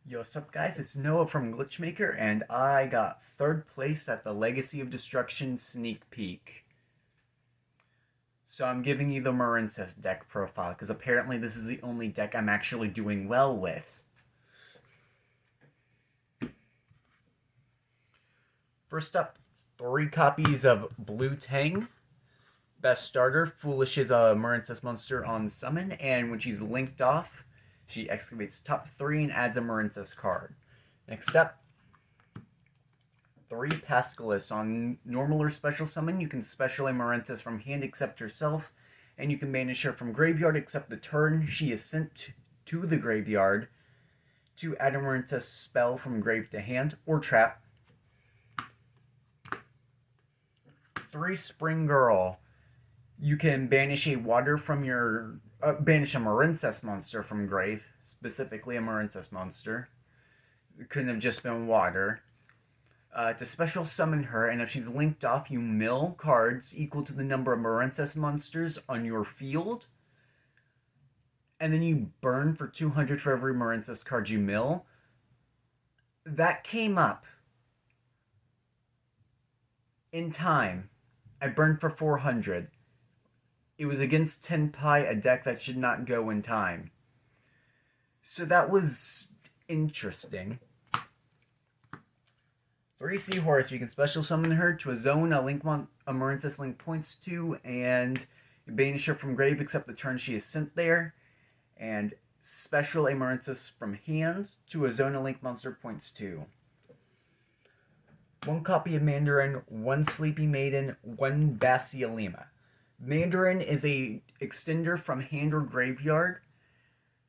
Yo, what's up, guys? It's Noah from Glitchmaker, and I got third place at the Legacy of Destruction sneak peek. So I'm giving you the Marincess deck profile, because apparently this is the only deck I'm actually doing well with. First up, 3 copies of Blue Tang. Best starter, Foolish is a Marincess monster on summon, and when she's linked off, she excavates top 3 and adds a Marincess card. Next up, 3 Pascalus. On normal or special summon, you can special a Marincess from hand except herself, and you can banish her from graveyard except the turn she is sent to the graveyard to add a Marincess spell from grave to hand or trap. 3 Springirl. You can banish a water from your banish a Marincess monster from grave, specifically a Marincess monster. It couldn't have just been water. To special summon her, and if she's linked off, you mill cards equal to the number of Marincess monsters on your field. And then you burn for 200 for every Marincess card you mill. That came up in time. I burned for 400. It was against Tenpai, a deck that should not go in time. So that was interesting. 3 Sea Horse, you can special summon her to a zone a Marincess link points to, and you banish her from grave except the turn she is sent there, and special a Marincess from hand to a zone a link monster points to. 1 copy of Mandarin, 1 Sleepy Maiden, 1 Basilalima. Mandarin is a extender from hand or graveyard.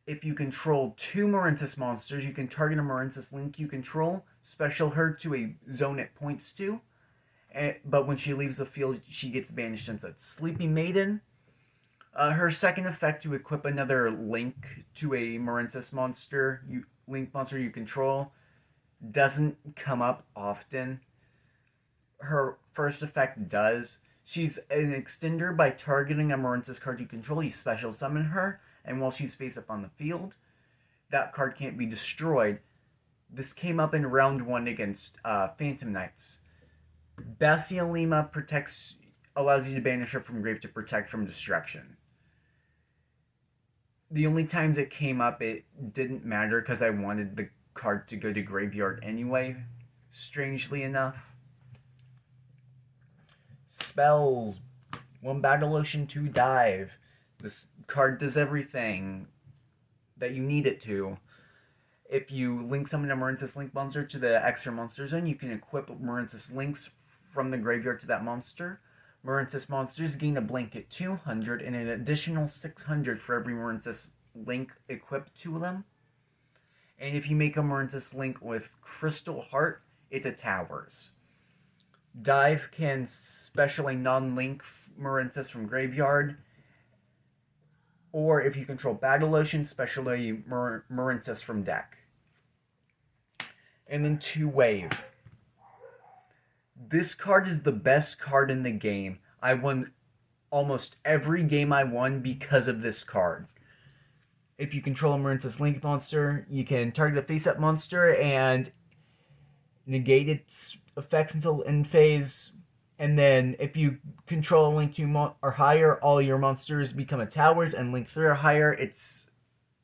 If you control 2 Marincess monsters, you can target a Marincess link you control, special her to a zone it points to, but when she leaves the field, she gets banished instead. Sleepy Maiden, her second effect to equip another link to a Marincess monster, link monster you control, doesn't come up often. Her first effect does. She's an extender by targeting a Marincess card you control. You special summon her, and while she's face up on the field, that card can't be destroyed. This came up in round 1 against Phantom Knights. Basilalima allows you to banish her from grave to protect from destruction. The only times it came up, it didn't matter because I wanted the card to go to graveyard anyway, strangely enough. Spells. 1 Battle Ocean, 2 Dive. This card does everything that you need it to. If you link summon a Marincess Link monster to the extra monster zone, you can equip Marincess Links from the graveyard to that monster. Marincess monsters gain a blanket 200 and an additional 600 for every Marincess Link equipped to them. And if you make a Marincess Link with Crystal Heart, it's a Towers. Dive can special a non-link Marincess from graveyard, or if you control Battle Ocean, special a Marincess from deck. And then 2 Wave. This card is the best card in the game. I won almost every game I won because of this card. If you control a Marincess Link monster, you can target a face-up monster and negate its effects until end phase. And then if you control link 2 or higher, all your monsters become a Towers, and link 3 or higher,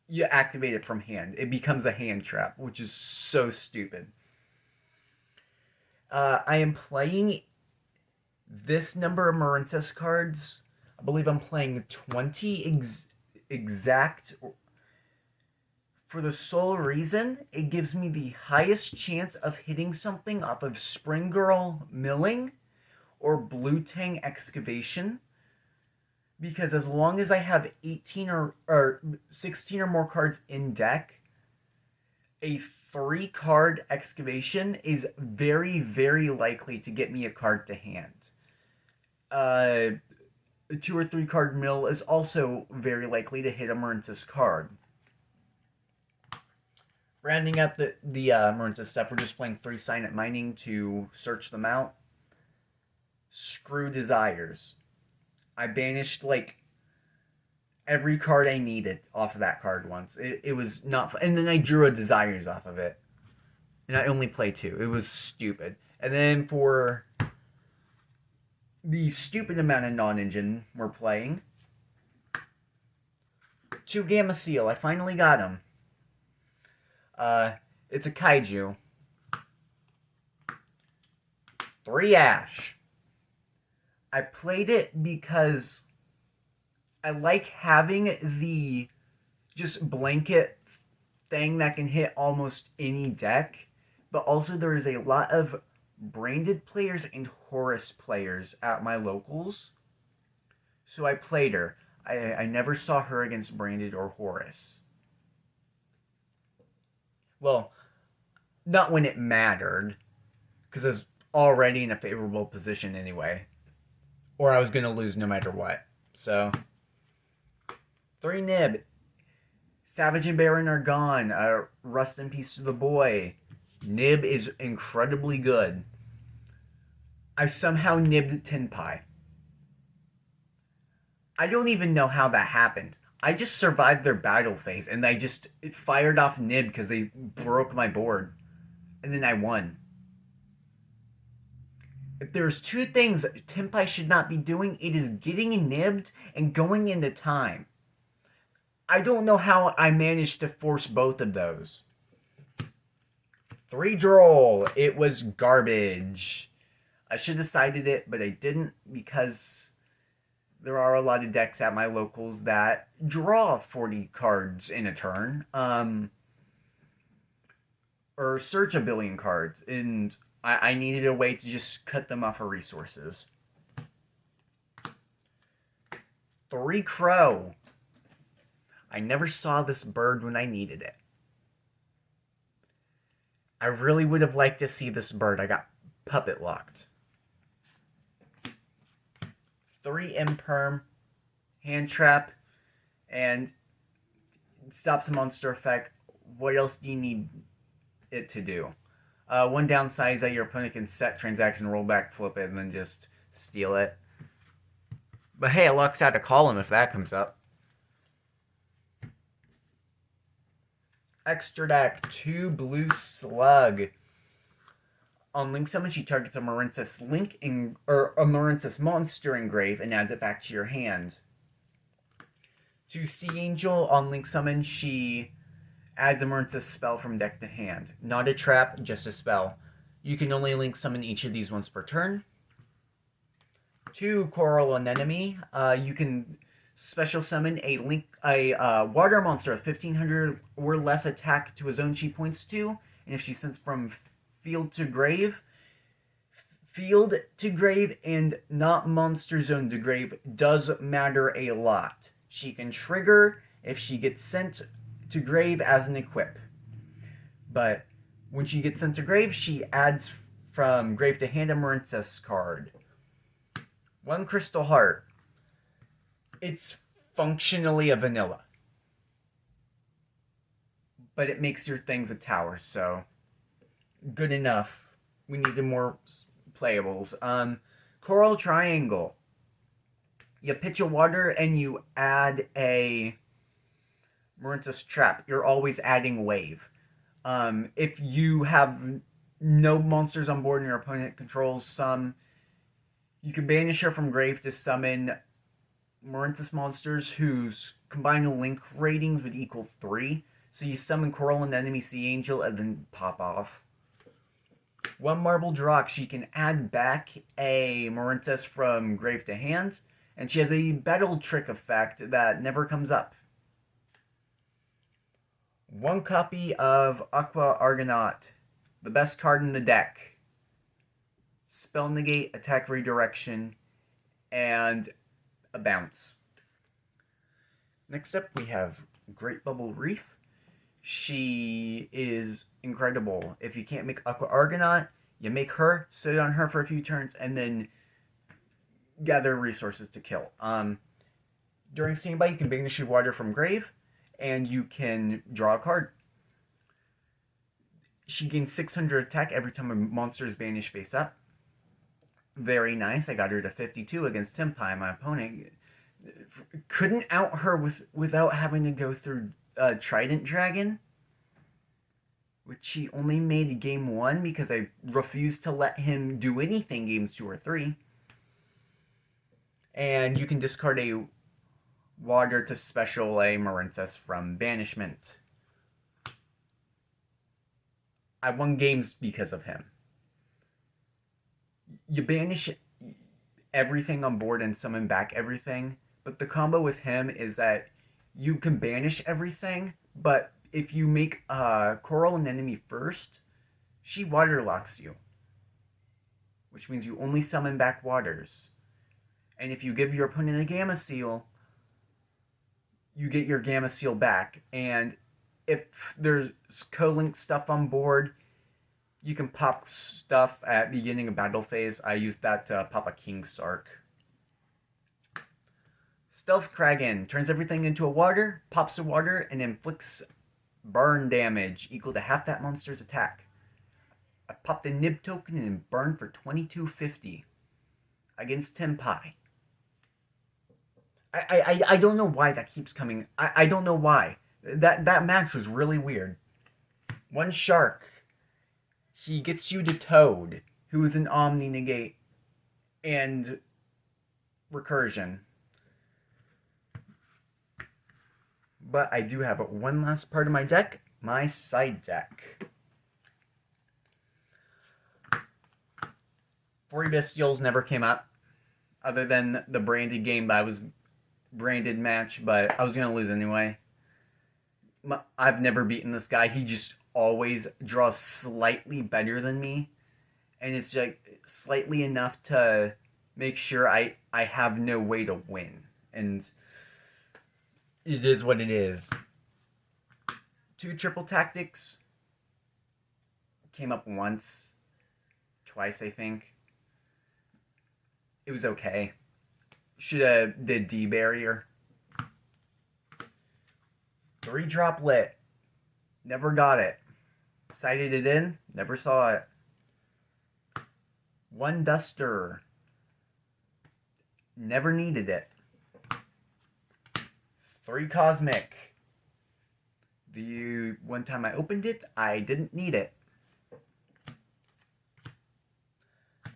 you activate it from hand. It becomes a hand trap, which is so stupid. I am playing this number of Marincess cards. I believe I'm playing 20 exact, for the sole reason it gives me the highest chance of hitting something off of Springirl milling or Blue Tang excavation, because as long as I have 18 or 16 or more cards in deck, a 3-card excavation is very, very likely to get me a card to hand. A 2 or 3 card mill is also very likely to hit a Marincess card. Rounding out the Marincess stuff, we're just playing 3 Cynet Mining to search them out. Screw Desires. I banished like every card I needed off of that card once. It was not fun. And then I drew a Desires off of it. And I only played 2. It was stupid. And then for the stupid amount of non-engine we're playing, 2 Gameciel. I finally got him. It's a Kaiju. 3 Ash. I played it because I like having the just blanket thing that can hit almost any deck, but also there is a lot of branded players and Horus players at my locals. So I played her. I never saw her against branded or Horus. Well, not when it mattered, because I was already in a favorable position anyway. Or I was going to lose no matter what. So, 3 Nib. Savage and Baron are gone. Rest in peace to the boy. Nib is incredibly good. I somehow nibbed Tenpai. I don't even know how that happened. I just survived their battle phase, and it fired off Nib because they broke my board. And then I won. If there's 2 things Tenpai should not be doing, it is getting nibbed and going into time. I don't know how I managed to force both of those. 3 Droll. It was garbage. I should have decided it, but I didn't because there are a lot of decks at my locals that draw 40 cards in a turn. Or search a billion cards. And I needed a way to just cut them off of resources. 3 Crow. I never saw this bird when I needed it. I really would have liked to see this bird. I got puppet locked. 3 Imperm, Hand Trap, and stops a monster effect. What else do you need it to do? 1 downside is that your opponent can set transaction, roll back, flip it, and then just steal it. But hey, it locks out a column if that comes up. Extra deck, 2 Blue Slug. On Link Summon, she targets a Marincess a Marincess monster engrave and adds it back to your hand. 2 Sea Angel. On Link Summon, she adds a Marincess spell from deck to hand. Not a trap, just a spell. You can only Link Summon each of these once per turn. 2 Coral Anemone. You can special summon a water monster of 1500 or less attack to a zone she points to, and if she sends from field to grave, and not monster zone to grave does matter a lot. She can trigger if she gets sent to grave as an equip. But when she gets sent to grave, she adds from grave to hand a Marincess card. 1 Crystal Heart. It's functionally a vanilla. But it makes your things a tower, so good enough. We needed more playables. Coral Triangle. You pitch a water and you add a Marincess Trap. You're always adding Wave. If you have no monsters on board and your opponent controls some, you can banish her from grave to summon Marincess monsters whose combined link ratings would equal 3. So you summon Coral and enemy Sea Angel and then pop off. 1 Marble Drock. She can add back a Marincess from grave to hand, and she has a Battle Trick effect that never comes up. 1 copy of Aqua Argonaut, the best card in the deck. Spell negate, attack redirection, and a bounce. Next up we have Great Bubble Reef. She is incredible. If you can't make Aqua Argonaut, you make her, sit on her for a few turns, and then gather resources to kill. During standby, you can banish your water from grave, and you can draw a card. She gains 600 attack every time a monster is banished face up. Very nice. I got her to 52 against Tenpai. My opponent Couldn't out her without having to go through Trident Dragon, which he only made game 1 because I refused to let him do anything games 2 or 3. And you can discard a water to special a Marincess from banishment. I won games because of him. You banish everything on board and summon back everything, but the combo with him is that you can banish everything, but if you make Coral an enemy first, she waterlocks you, which means you only summon back waters. And if you give your opponent a Gameciel, you get your Gameciel back. And if there's co-link stuff on board, you can pop stuff at beginning of battle phase. I used that to pop a King Sark. Stealth Kragen turns everything into a water, pops a water, and inflicts burn damage equal to half that monster's attack. I popped a Nib token and burned for 2250 against Tenpai. I don't know why that keeps coming. I don't know why. That match was really weird. One Shark. He gets you to Toad, who is an Omni Negate and Recursion. But I do have one last part of my deck, my side deck. 4 Bystials never came up, other than the branded game, but I was branded match, but I was going to lose anyway. I've never beaten this guy. He just always draws slightly better than me, and it's like slightly enough to make sure I have no way to win, and it is what it is. 2 triple tactics came up once, twice I think. It was okay. Should have did D barrier. 3 droplet. Never got it. Sighted it in. Never saw it. 1 duster. Never needed it. 3 cosmic. The one time I opened it, I didn't need it.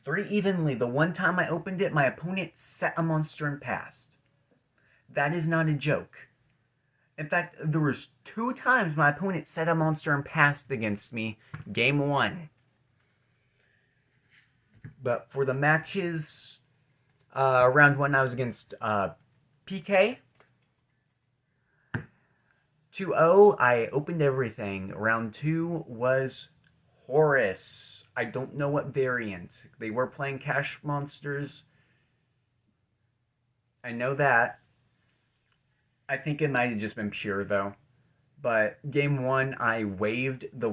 3 evenly. The one time I opened it, my opponent set a monster and passed. That is not a joke. In fact, there was 2 times my opponent set a monster and passed against me. Game 1. But for the matches, round 1 I was against PK. 2-0, I opened everything. Round 2 was Horus. I don't know what variant. They were playing cash monsters. I know that. I think it might have just been pure, though. But game 1, I waived the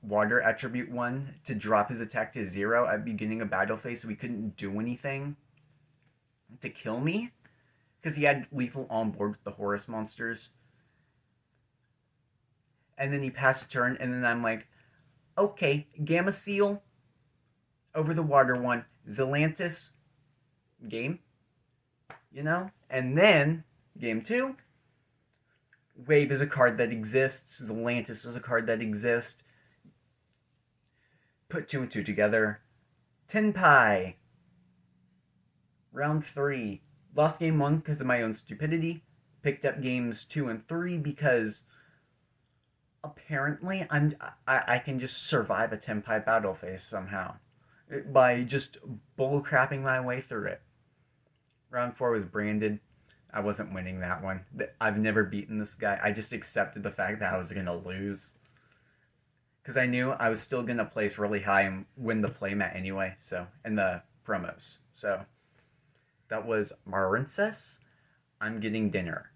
water attribute 1 to drop his attack to 0 at beginning of battle phase, so he couldn't do anything to kill me. Because he had lethal on board with the Horus monsters. And then he passed turn, and then I'm like, okay, Gameciel over the water 1, Zealantis, game, you know? And then, game 2, Wave is a card that exists, Zealantis is a card that exists. Put 2 and 2 together. Tenpai. Round 3. Lost game 1 because of my own stupidity. Picked up games 2 and 3 because apparently I can just survive a Tenpai battle phase somehow. By just bullcrapping my way through it. Round 4 was branded. I wasn't winning that one. I've never beaten this guy. I just accepted the fact that I was going to lose. Because I knew I was still going to place really high and win the playmat anyway. So, and the promos. So, that was Marincess. I'm getting dinner.